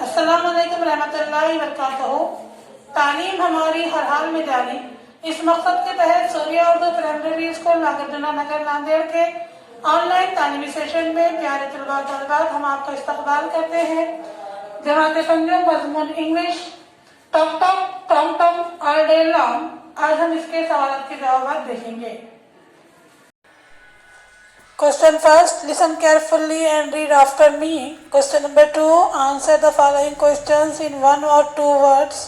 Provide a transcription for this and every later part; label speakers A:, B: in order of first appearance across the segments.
A: अस्सलाम वालेकुम रहमतुल्लाहि व बरकातहू। तालीम हमारी हर हाल में जारी, इस मकसद के तहत सूर्या उर्दू प्राइमरी स्कूल नागरजुना नगर नांदेड़ के ऑनलाइन तालीमी सेशन में प्यारे तलबा तलबात हम आपका इस्तकबाल करते हैं। जमात संजू मजमून English tock tock tom tom all day long. आज हम इसके सवाल के जवाब देखेंगे। Question first, listen carefully and read after me. Question number 2, answer the following questions in one or two words.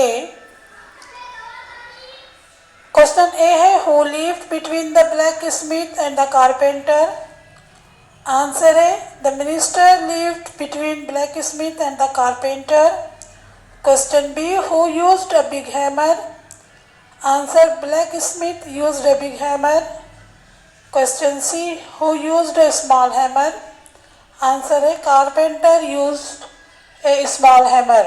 A: A. Question A है, who lived between the blacksmith and the carpenter? Answer है, the minister lived between blacksmith and the carpenter. Question B, who used a big hammer? Answer, blacksmith used a big hammer. Question C, who used a small hammer? Answer है, carpenter used a small hammer.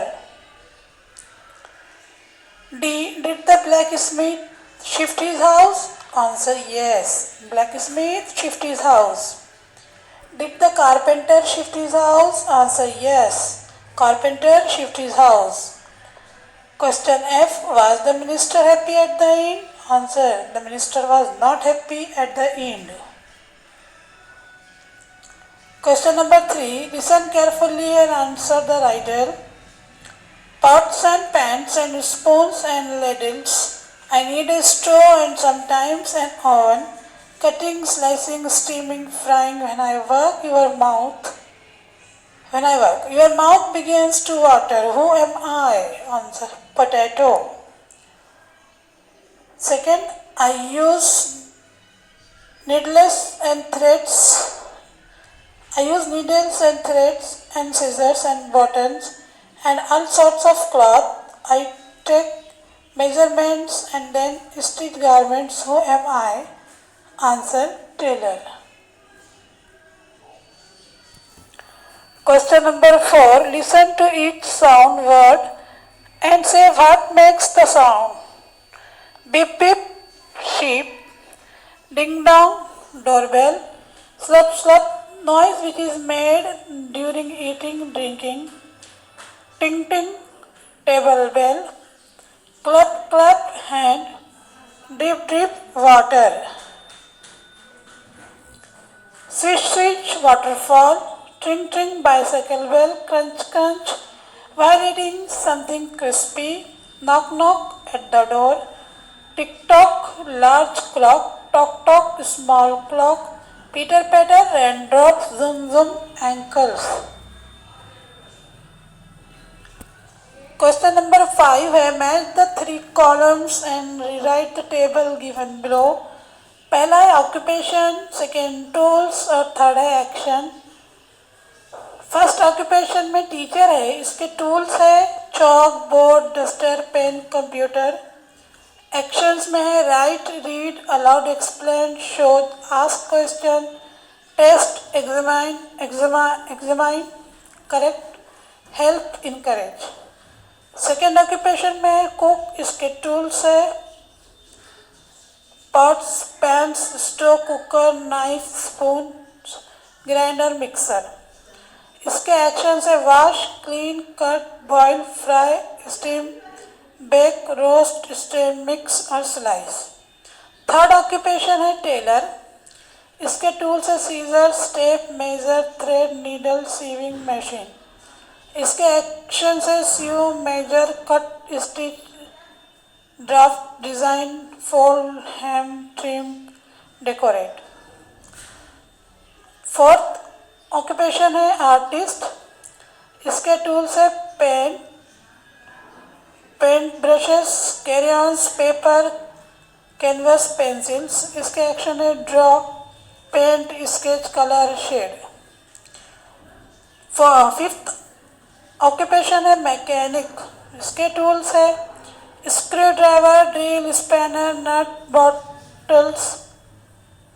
A: D, did the blacksmith shift his house? Answer, yes, blacksmith shift his house. Did the carpenter shift his house? Answer, yes, carpenter shift his house. Question F, was the minister happy at the end? Answer, the minister was not happy at the end. Question number 3, listen carefully and answer the riddle. Pots and pans and spoons and ladles, I need a straw and sometimes an oven, cutting, slicing, steaming, frying. When I work, your mouth begins to water. Who am I? Answer, potato. Second, I use needles and threads and scissors and buttons and all sorts of cloth. I take measurements and then stitch garments. Who am I? Answer, tailor. Question number 4, listen to each sound word and say what makes the sound. Beep beep, sheep. Ding dong, doorbell. Slap slap, noise which is made during eating, drinking. Ting ting, table bell. Clap clap, hand. Drip drip, water. Swish swish, waterfall. Tring tring, bicycle bell. Crunch crunch, while eating something crispy. Knock knock at the door. Tick tock, large clock. Tock tock, small clock. Pitter patter, raindrops. Zoom zoom, ankles. Question number 5 है, match the 3 columns and rewrite the table given below. पहला है occupation, second tools और third है action. First occupation में teacher है, इसके tools है chalk, board, duster, pen, computer. Actions में है write, read, aloud, explain, show, ask question, test, examine, correct, help, encourage. Second occupation में है कुक, इसके टूल्स है pots, pans, stove, cooker, knife, spoon, grinder, mixer. इसके action है wash, clean, cut, boil, fry, steam, bake, roast, steam, mix और slice. Third occupation है tailor, इसके tools है scissor, tape, measure, thread, needle, sewing machine. इसके action है sew, measure, cut, stitch, draft, design, fold, hem, trim, decorate. Fourth occupation है artist, इसके tools है pen, paint brushes, crayons, paper, canvas, pencils. इसके action है draw, paint, sketch, colour, shade. Fifth occupation है mechanic, इसके tools है screwdriver, drill, spanner, nut,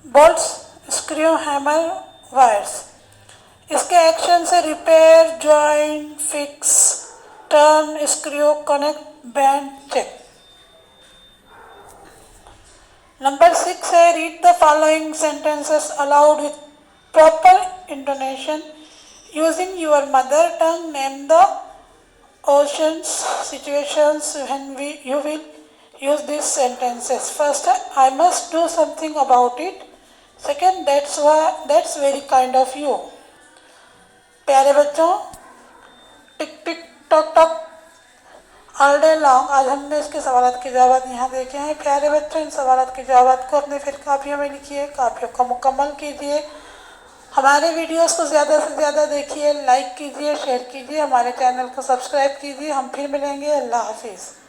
A: bolts, screw, hammer, wires. इसके action से repair, join, fix, turn, screw, connect, bend, check. Number 6 है read the following sentences allowed with proper intonation. Using your mother tongue, name the oceans, situations when you will use these sentences. First, I must do something about it. Second, that's very kind of you. प्यारे बच्चों, tick tick tock tock all day long आज हमने इसके सवालात के जवाब यहाँ देखे हैं। प्यारे बच्चों, इन सवालात के जवाब को अपने फिर कापियों में लिखिए, कापियों को मुकम्मल कीजिए। हमारे वीडियोस को ज़्यादा से ज़्यादा देखिए, लाइक कीजिए, शेयर कीजिए, हमारे चैनल को सब्सक्राइब कीजिए। हम फिर मिलेंगे। अल्लाह हाफिज़।